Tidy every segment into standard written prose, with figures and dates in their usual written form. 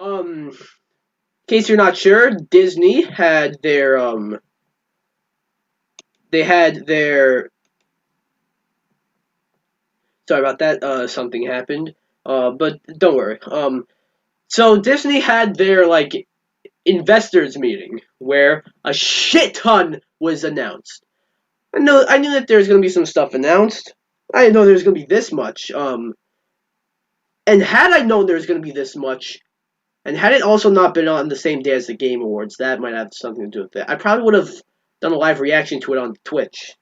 In case you're not sure, Disney had their sorry about that. Something happened. But don't worry. So Disney had their investors meeting where a shit ton was announced. I knew that there was gonna be some stuff announced. I didn't know there was gonna be this much. And had I known there was gonna be this much, and had it also not been on the same day as the Game Awards, that might have something to do with it. I probably would have done a live reaction to it on Twitch.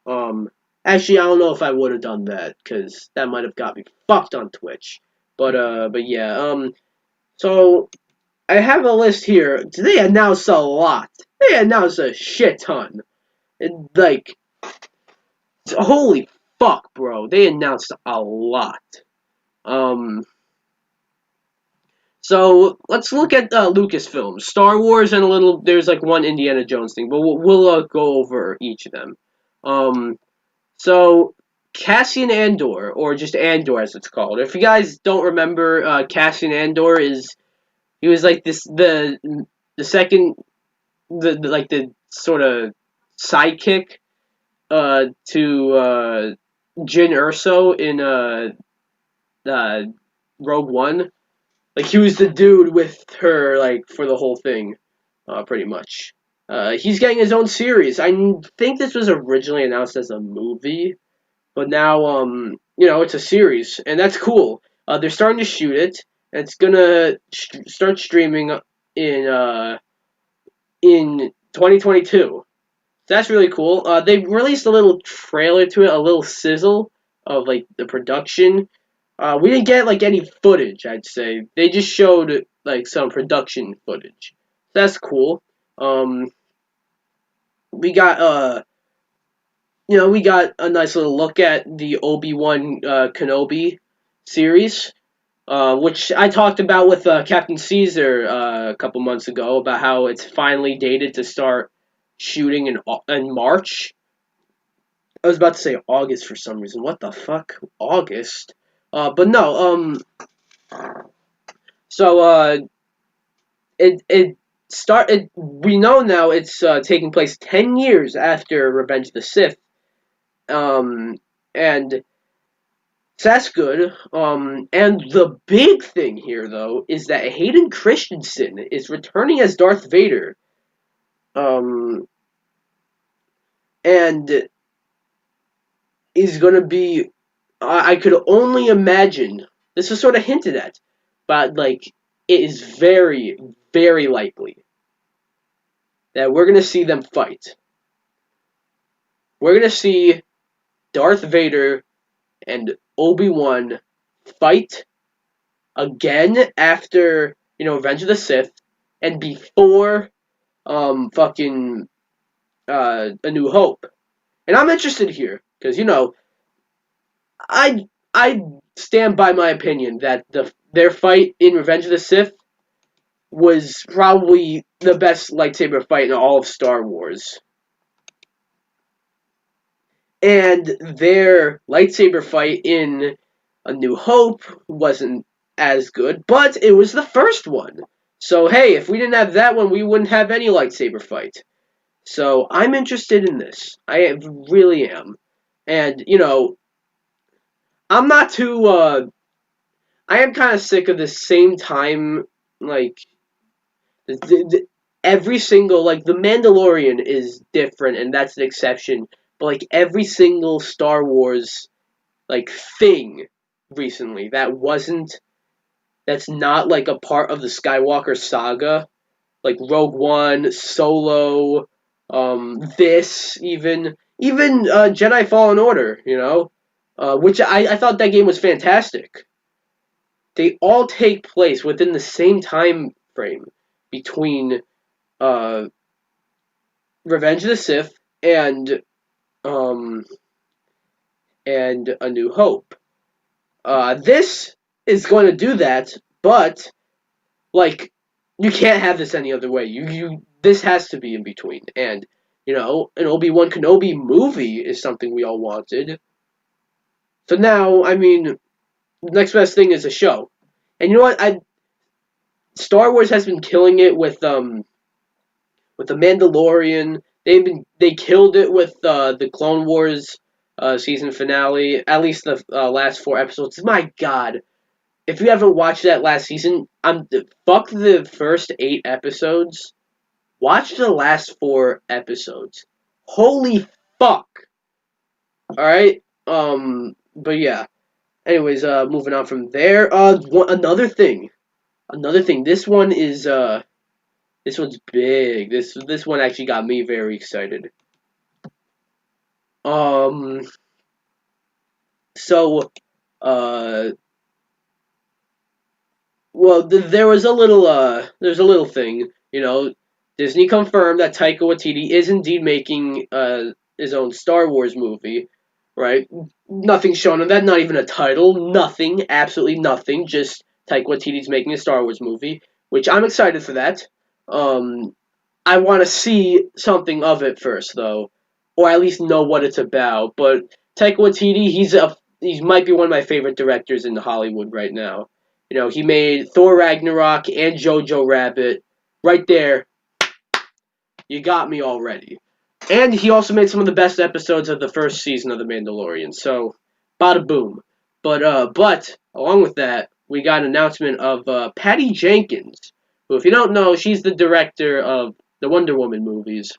Um, Actually, I don't know if I would have done that because that might have got me fucked on Twitch. But yeah. So I have a list here. They announced a lot. They announced a shit ton. And holy fuck, bro. They announced a lot. Um, so let's look at Lucasfilm, Star Wars, and a little. There's one Indiana Jones thing, but we'll go over each of them. Um, so Cassian Andor, or just Andor as it's called. If you guys don't remember, Cassian Andor he was like the second the sort of sidekick to Jyn Erso in uh, Rogue One. Like he was the dude with her for the whole thing, pretty much. He's getting his own series. I think this was originally announced as a movie, but now it's a series, and that's cool. They're starting to shoot it, and it's gonna start streaming in 2022. That's really cool. They released a little trailer to it, a little sizzle of the production. We didn't get any footage, I'd say. They just showed some production footage. That's cool. Um, we got we got a nice little look at the Obi-Wan Kenobi series, which I talked about with Captain Caesar a couple months ago about how it's finally dated to start shooting in March. I was about to say August for some reason. What the fuck? August? But no. So it started. We know now it's taking place 10 years after Revenge of the Sith. And that's good. And the big thing here, though, is that Hayden Christensen is returning as Darth Vader. Um, and is gonna be. I could only imagine. This was sort of hinted at, but it is very, very likely that we're gonna see them fight. We're gonna see Darth Vader and Obi-Wan fight again after Revenge of the Sith and before fucking A New Hope. And I'm interested here because I stand by my opinion that their fight in Revenge of the Sith was probably the best lightsaber fight in all of Star Wars. And their lightsaber fight in A New Hope wasn't as good, but it was the first one. So hey, if we didn't have that one, we wouldn't have any lightsaber fight. So I'm interested in this. I really am. And I'm not too I am kind of sick of the same time like every single the Mandalorian is different and that's an exception, but every single Star Wars thing recently that's not a part of the Skywalker saga, like Rogue One, Solo, this even Jedi Fallen Order, which I thought that game was fantastic. They all take place within the same time frame between uh, Revenge of the Sith um, and A New Hope. This is going to do that, but you can't have this any other way. You this has to be in between, and an Obi-Wan Kenobi movie is something we all wanted. So now, I mean, the next best thing is a show, and you know what? Star Wars has been killing it with the Mandalorian. They killed it with the Clone Wars season finale. At least the last 4 episodes. My God, if you haven't watched that last season, fuck the first 8 episodes. Watch the last 4 episodes. Holy fuck! All right. But yeah. Anyways, moving on from there. Another thing. This one's big. This one actually got me very excited. Um. So, uh, well, there's a little thing. Disney confirmed that Taika Waititi is indeed making his own Star Wars movie, right? Nothing shown on that, not even a title, nothing, absolutely nothing. Just Taika Waititi's making a Star Wars movie, which I'm excited for that. Um, I want to see something of it first, though, or at least know what it's about. But Taika Waititi, he might be one of my favorite directors in Hollywood right now. He made Thor Ragnarok and Jojo Rabbit. Right there, you got me already. And he also made some of the best episodes of the first season of The Mandalorian. So, bada boom. But along with that, we got an announcement of Patty Jenkins, who, if you don't know, she's the director of the Wonder Woman movies,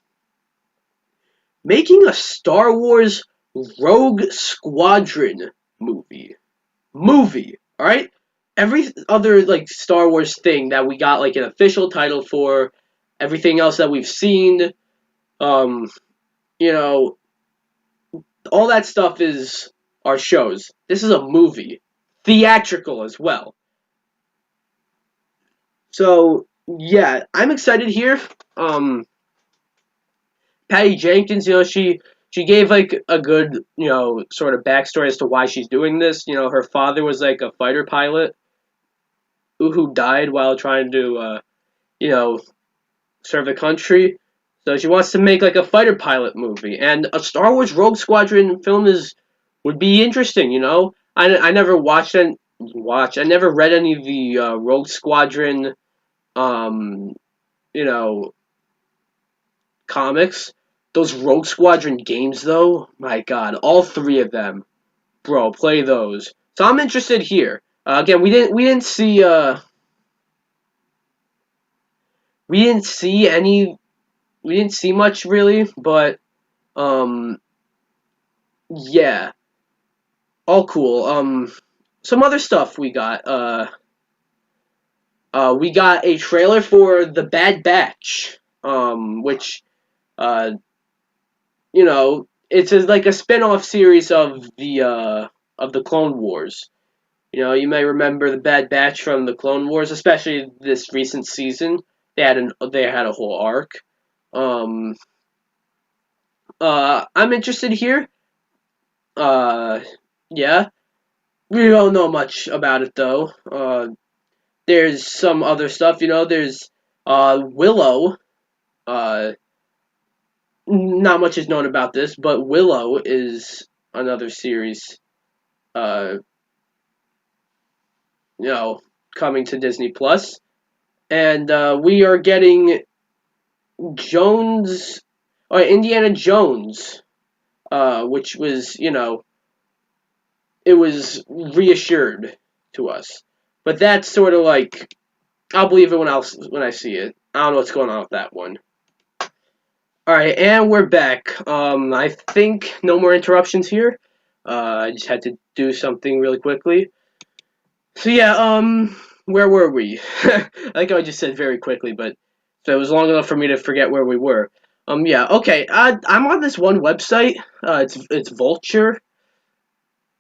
making a Star Wars Rogue Squadron movie. All right. Every other Star Wars thing that we got an official title for, everything else that we've seen, um, you know, all that stuff is our shows. This is a movie, theatrical as well. So yeah, I'm excited here. Patty Jenkins, she gave a good sort of backstory as to why she's doing this. Her father was a fighter pilot who died while trying to you know serve the country. So she wants to make a fighter pilot movie, and a Star Wars Rogue Squadron film would be interesting. I never I never read any of the Rogue Squadron um you know comics. Those Rogue Squadron games, though, my God, all three of them, bro, play those. So I'm interested here. Again, we didn't see any, we didn't see much really, but um, yeah, all cool. Some other stuff we got. We got a trailer for The Bad Batch, which uh, it's a spin-off series of the Clone Wars. You may remember the Bad Batch from the Clone Wars, especially this recent season. They had a whole arc. Um, I'm interested here. Uh, yeah, we don't know much about it though. There's some other stuff. There's Willow. Uh, Not much is known about this, but Willow is another series. Uh, you know, coming to Disney Plus, and we are getting Jones or Indiana Jones, which was it was reassured to us, but that's sort of I'll believe it when I see it. I don't know what's going on with that one. All right, and we're back. I think no more interruptions here. I just had to do something really quickly. So yeah, where were we? Like I just said very quickly, but so it was long enough for me to forget where we were. Yeah, okay. I'm on this one website. It's Vulture.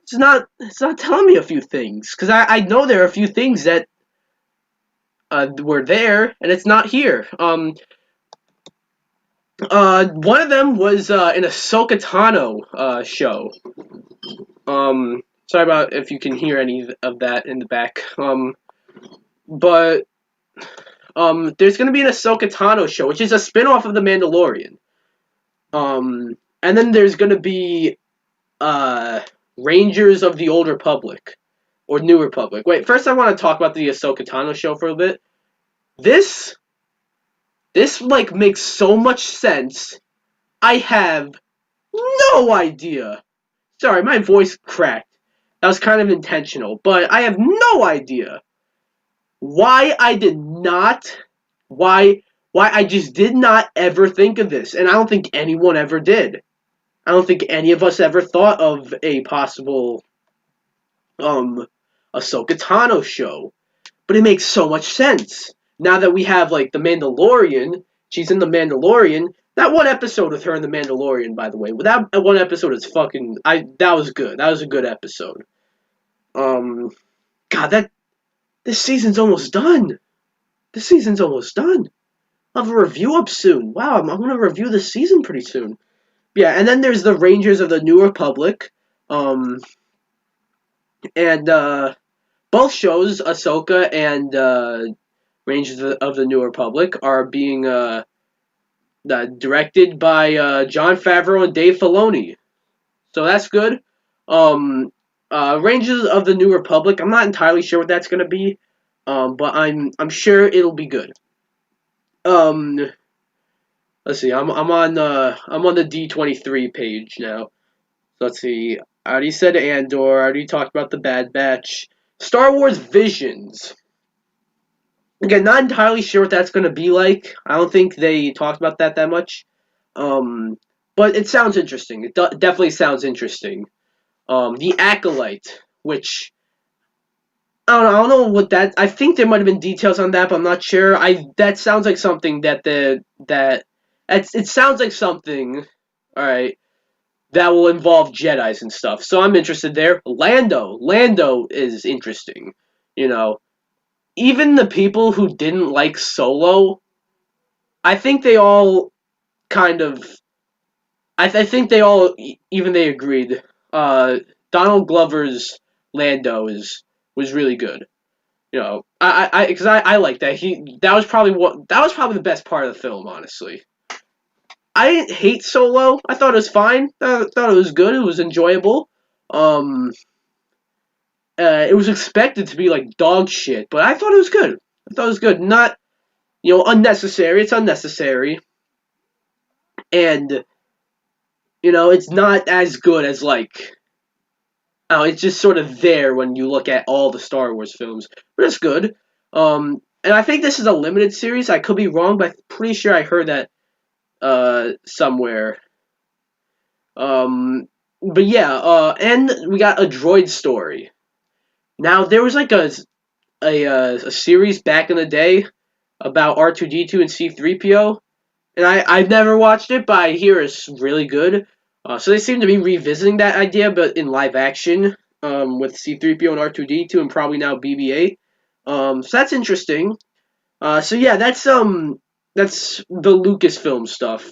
It's not telling me a few things because I know there are a few things that were there and it's not here. One of them was an Ahsoka Tano show. Sorry about if you can hear any of that in the back. But there's gonna be an Ahsoka Tano show, which is a spin-off of The Mandalorian. And then there's gonna be Rangers of the Old Republic or New Republic. Wait, first I want to talk about the Ahsoka Tano show for a bit. This this like makes so much sense. I have no idea. Sorry, my voice cracked. That was kind of intentional, but I have no idea why I did not why I just did not ever think of this, and I don't think anyone ever did. I don't think any of us ever thought of a possible um Ahsoka Tano show. But it makes so much sense. Now that we have like the Mandalorian, she's in the Mandalorian. That one episode with her in the Mandalorian, by the way, that one episode is fucking. That was good. That was a good episode. Um, God, that this season's almost done. This season's almost done. I'll have a review up soon. Wow, I'm gonna review the season pretty soon. Yeah, and then there's the Rangers of the New Republic. Um, and both shows, Ahsoka and Rangers of the New Republic, are being directed by Jon Favreau and Dave Filoni. So that's good. Um, Rangers of the New Republic, I'm not entirely sure what that's going to be, but I'm sure it'll be good. Um, let's see. I'm on the D23 page now. So let's see. I already said Andor. I already talked about the Bad Batch. Star Wars Visions. Again, not entirely sure what that's going to be like. I don't think they talked about that much. Um, but it sounds interesting. It definitely sounds interesting. The Acolyte, which I don't know what that. I think there might have been details on that, but I'm not sure. That sounds like something it sounds like something. All right, that will involve Jedi's and stuff. So I'm interested there. Lando is interesting. You know, even the people who didn't like Solo, I think they all kind of I think they all even they agreed. Donald Glover's Lando was really good. You know, because I like that that was probably the best part of the film. Honestly, I didn't hate Solo. I thought it was fine. I thought it was good. It was enjoyable. Um, it was expected to be like dog shit, but I thought it was good. I thought it was good. Not unnecessary. It's unnecessary, and it's not as good as like. Oh, it's just sort of there when you look at all the Star Wars films, but it's good. And I think this is a limited series. I could be wrong, but I'm pretty sure I heard that somewhere. But yeah, and we got a droid story. Now there was like a series back in the day about R2D2 and C3PO, and I've never watched it, but I hear it's really good. So they seem to be revisiting that idea, but in live action, with C3PO and R2D2, and probably now BB-8. So that's interesting. So yeah, that's the Lucasfilm stuff.